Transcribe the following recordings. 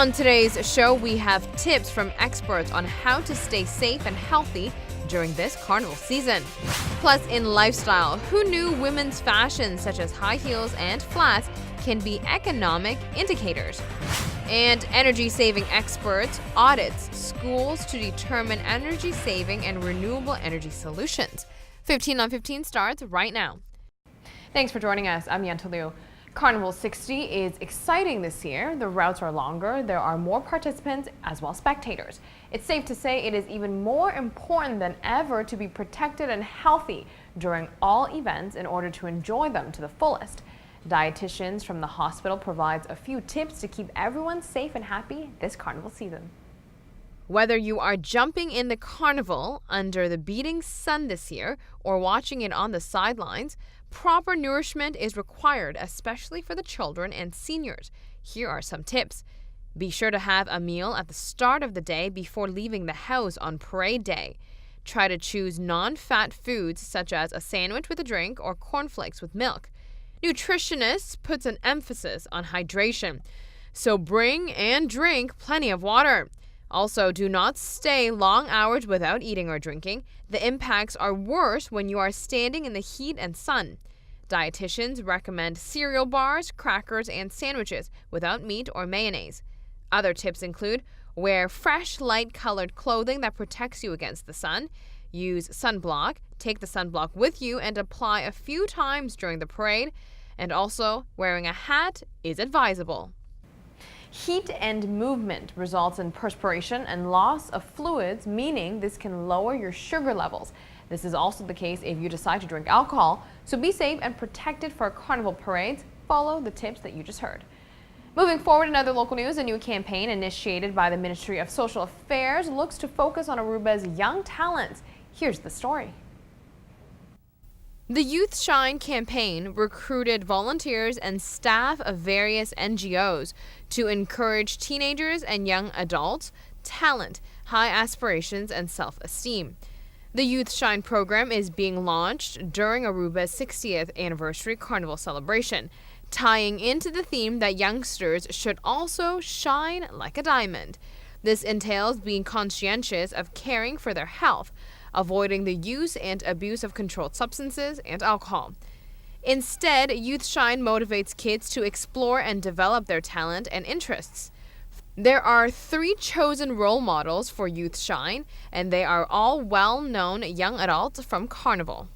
On today's show, we have tips from experts on how to stay safe and healthy during this carnival season. Plus, in lifestyle, who knew women's fashion such as high heels and flats can be economic indicators? And energy-saving experts audits schools to determine energy-saving and renewable energy solutions. 15 on 15 starts right now. Thanks for joining us. I'm Yentl Lieuw. Carnival 60 is exciting this year. The routes are longer, there are more participants as well as spectators. It's safe to say it is even more important than ever to be protected and healthy during all events in order to enjoy them to the fullest. Dietitians from the hospital provides a few tips to keep everyone safe and happy this carnival season. Whether you are jumping in the carnival under the beating sun this year or watching it on the sidelines, proper nourishment is required, especially for the children and seniors. Here are some tips. Be sure to have a meal at the start of the day before leaving the house on parade day. Try to choose non-fat foods such as a sandwich with a drink or cornflakes with milk. Nutritionists puts an emphasis on hydration, so bring and drink plenty of water. Also, do not stay long hours without eating or drinking. The impacts are worse when you are standing in the heat and sun. Dietitians recommend cereal bars, crackers, and sandwiches without meat or mayonnaise. Other tips include wear fresh, light-colored clothing that protects you against the sun. Use sunblock. Take the sunblock with you and apply a few times during the parade. And also, wearing a hat is advisable. Heat and movement results in perspiration and loss of fluids, meaning this can lower your sugar levels. This is also the case if you decide to drink alcohol, so be safe and protected for carnival parades. Follow the tips that you just heard. Moving forward in other local news, a new campaign initiated by the Ministry of Social Affairs looks to focus on Aruba's young talents. Here's the story. The Youth Shine campaign recruited volunteers and staff of various NGOs to encourage teenagers and young adults, talent, high aspirations, and self-esteem. The Youth Shine program is being launched during Aruba's 60th anniversary carnival celebration, tying into the theme that youngsters should also shine like a diamond. This entails being conscientious of caring for their health, avoiding the use and abuse of controlled substances and alcohol. Instead, Youth Shine motivates kids to explore and develop their talent and interests. There are 3 chosen role models for Youth Shine, and they are all well-known young adults from Carnival.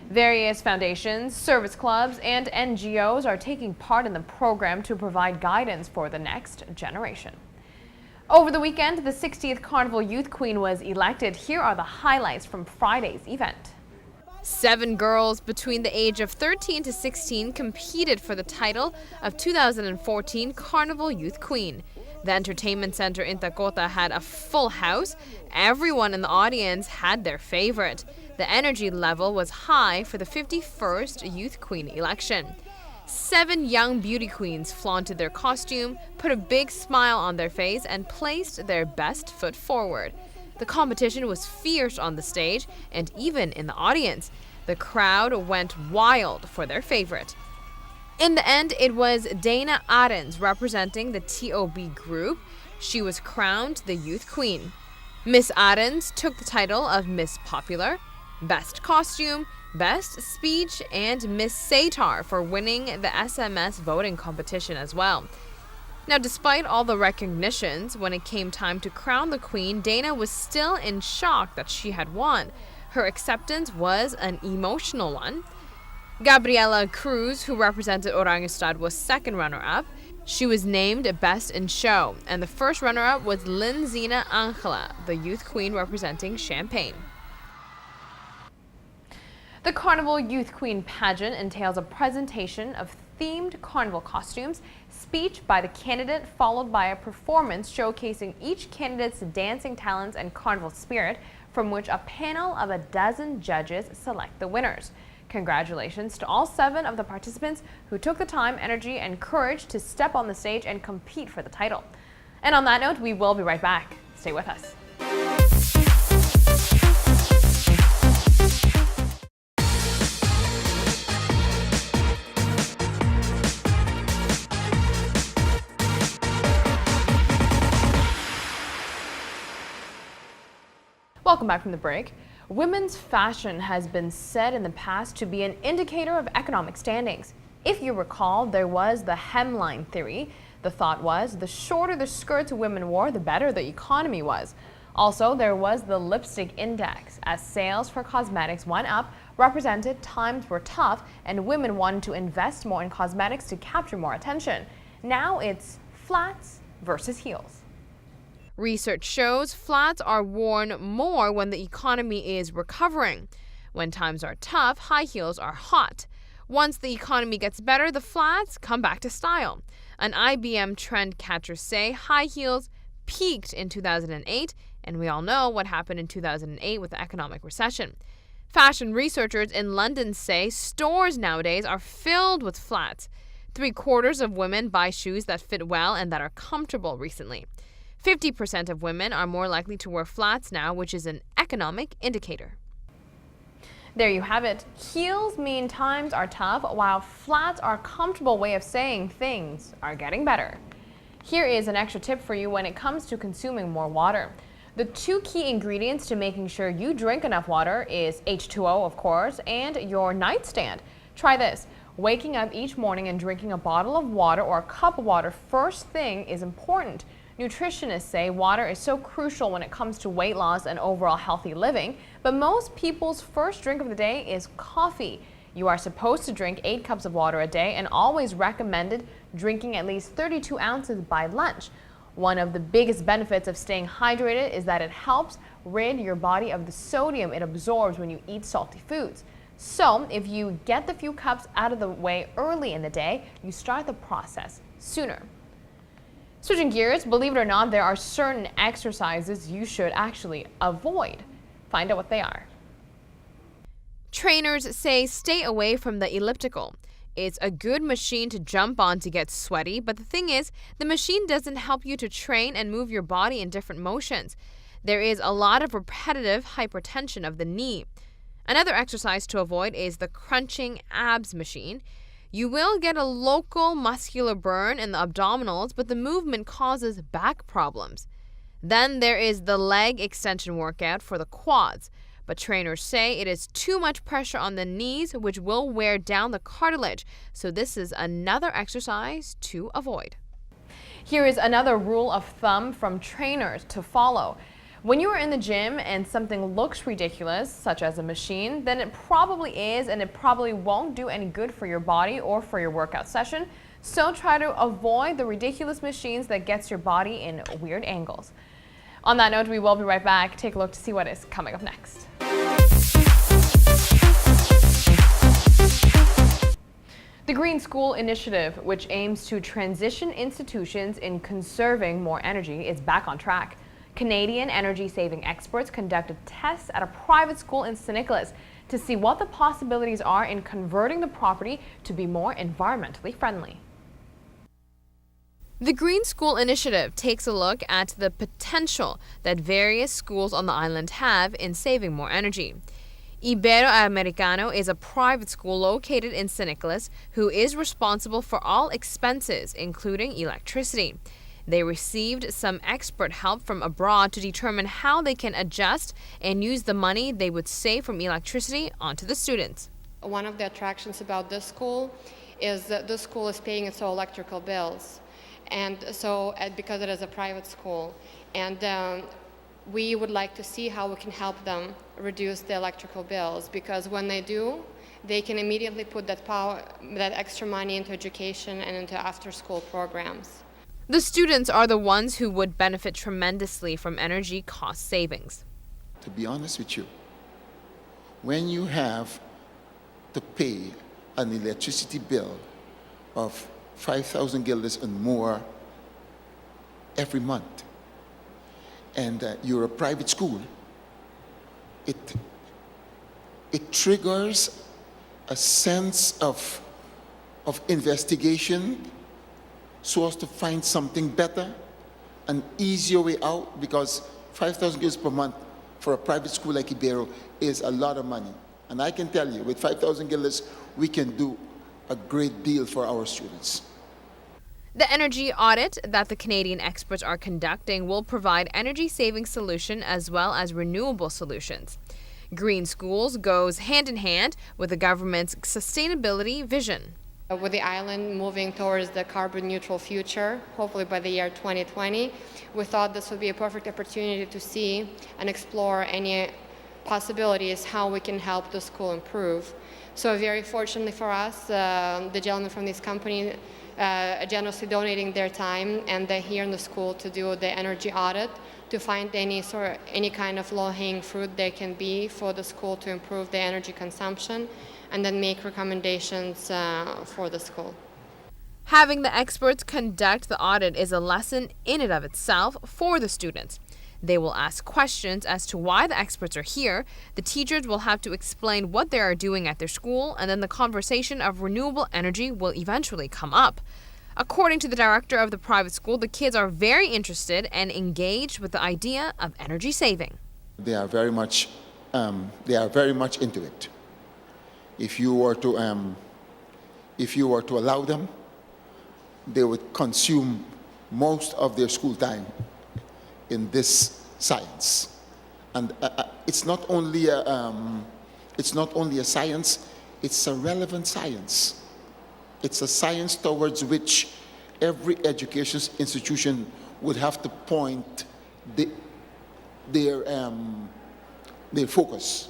Various foundations, service clubs, and NGOs are taking part in the program to provide guidance for the next generation. Over the weekend, the 60th Carnival Youth Queen was elected. Here are the highlights from Friday's event. 7 girls between the age of 13 to 16 competed for the title of 2014 Carnival Youth Queen. The entertainment center in Takota had a full house. Everyone in the audience had their favorite. The energy level was high for the 51st Youth Queen election. 7 young beauty queens flaunted their costume, put a big smile on their face, and placed their best foot forward. The competition was fierce on the stage and even in the audience. The crowd went wild for their favorite. In the end, it was Dana Arens representing the TOB group. She was crowned the Youth Queen. Miss Arens took the title of Miss Popular, Best Costume, Best Speech, and Miss Satar for winning the SMS voting competition as well. Now, despite all the recognitions, when it came time to crown the queen, Dana was still in shock that she had won. Her acceptance was an emotional one. Gabriela Cruz, who represented Orangestad, was second runner-up. She was named Best in Show, and the first runner-up was Linzina Angela, the youth queen representing Champaign. The Carnival Youth Queen pageant entails a presentation of themed carnival costumes, speech by the candidate, followed by a performance showcasing each candidate's dancing talents and carnival spirit, from which a panel of a dozen judges select the winners. Congratulations to all 7 of the participants who took the time, energy, and courage to step on the stage and compete for the title. And on that note, we will be right back. Stay with us. Welcome back from the break. Women's fashion has been said in the past to be an indicator of economic standings. If you recall, there was the hemline theory. The thought was the shorter the skirts women wore, the better the economy was. Also, there was the lipstick index. As sales for cosmetics went up, represented times were tough and women wanted to invest more in cosmetics to capture more attention. Now it's flats versus heels. Research shows flats are worn more when the economy is recovering. When times are tough, high heels are hot. Once the economy gets better, the flats come back to style. An IBM trend catcher say high heels peaked in 2008, and we all know what happened in 2008 with the economic recession. Fashion researchers in London say stores nowadays are filled with flats. 3/4 of women buy shoes that fit well and that are comfortable recently. 50% of women are more likely to wear flats now, which is an economic indicator. There you have it. Heels mean times are tough, while flats are a comfortable way of saying things are getting better. Here is an extra tip for you when it comes to consuming more water. The 2 key ingredients to making sure you drink enough water is H2O, of course, and your nightstand. Try this. Waking up each morning and drinking a bottle of water or a cup of water first thing is important. Nutritionists say water is so crucial when it comes to weight loss and overall healthy living, but most people's first drink of the day is coffee. You are supposed to drink 8 cups of water a day and always recommended drinking at least 32 ounces by lunch. One of the biggest benefits of staying hydrated is that it helps rid your body of the sodium it absorbs when you eat salty foods. So if you get the few cups out of the way early in the day, you start the process sooner. Switching gears, believe it or not, there are certain exercises you should actually avoid. Find out what they are. Trainers say stay away from the elliptical. It's a good machine to jump on to get sweaty, but the thing is, the machine doesn't help you to train and move your body in different motions. There is a lot of repetitive hypertension of the knee. Another exercise to avoid is the crunching abs machine. You will get a local muscular burn in the abdominals, but the movement causes back problems. Then there is the leg extension workout for the quads, but trainers say it is too much pressure on the knees, which will wear down the cartilage, so this is another exercise to avoid. Here is another rule of thumb from trainers to follow. When you are in the gym and something looks ridiculous, such as a machine, then it probably is, and it probably won't do any good for your body or for your workout session. So try to avoid the ridiculous machines that gets your body in weird angles. On that note, we will be right back. Take a look to see what is coming up next. The Green School Initiative, which aims to transition institutions in conserving more energy, is back on track. Canadian energy-saving experts conducted tests at a private school in St. Nicholas to see what the possibilities are in converting the property to be more environmentally friendly. The Green School Initiative takes a look at the potential that various schools on the island have in saving more energy. Ibero-Americano is a private school located in St. Nicholas who is responsible for all expenses, including electricity. They received some expert help from abroad to determine how they can adjust and use the money they would save from electricity onto the students. One of the attractions about this school is that the school is paying its own electrical bills, and so because it is a private school, and we would like to see how we can help them reduce the electrical bills, because when they do, they can immediately put that extra money into education and into after-school programs. The students are the ones who would benefit tremendously from energy cost savings. To be honest with you, when you have to pay an electricity bill of 5,000 guilders and more every month, and you're a private school, it triggers a sense of investigation so as to find something better, an easier way out, because 5,000 guilders per month for a private school like Ibero is a lot of money. And I can tell you, with 5,000 guilders, we can do a great deal for our students. The energy audit that the Canadian experts are conducting will provide energy-saving solutions as well as renewable solutions. Green schools goes hand in hand with the government's sustainability vision. With the island moving towards the carbon neutral future, hopefully by the year 2020, we thought this would be a perfect opportunity to see and explore any possibilities how we can help the school improve. So very fortunately for us, the gentlemen from this company generously donating their time, and they're here in the school to do the energy audit to find any kind of low-hanging fruit there can be for the school to improve the energy consumption, and then make recommendations for the school. Having the experts conduct the audit is a lesson in and of itself for the students. They will ask questions as to why the experts are here. The teachers will have to explain what they are doing at their school, and then the conversation of renewable energy will eventually come up. According to the director of the private school, the kids are very interested and engaged with the idea of energy saving. They are very much into it. If you were to allow them, they would consume most of their school time in this science. And it's not only a science; it's a relevant science. It's a science towards which every education institution would have to point their focus.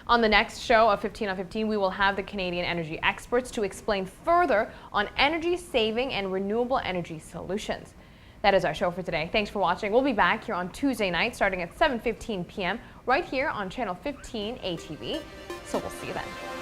On the next show of 15 on 15, we will have the Canadian energy experts to explain further on energy saving and renewable energy solutions. That is our show for today. Thanks for watching. We'll be back here on Tuesday night starting at 7:15 p.m. right here on Channel 15 ATV. So we'll see you then.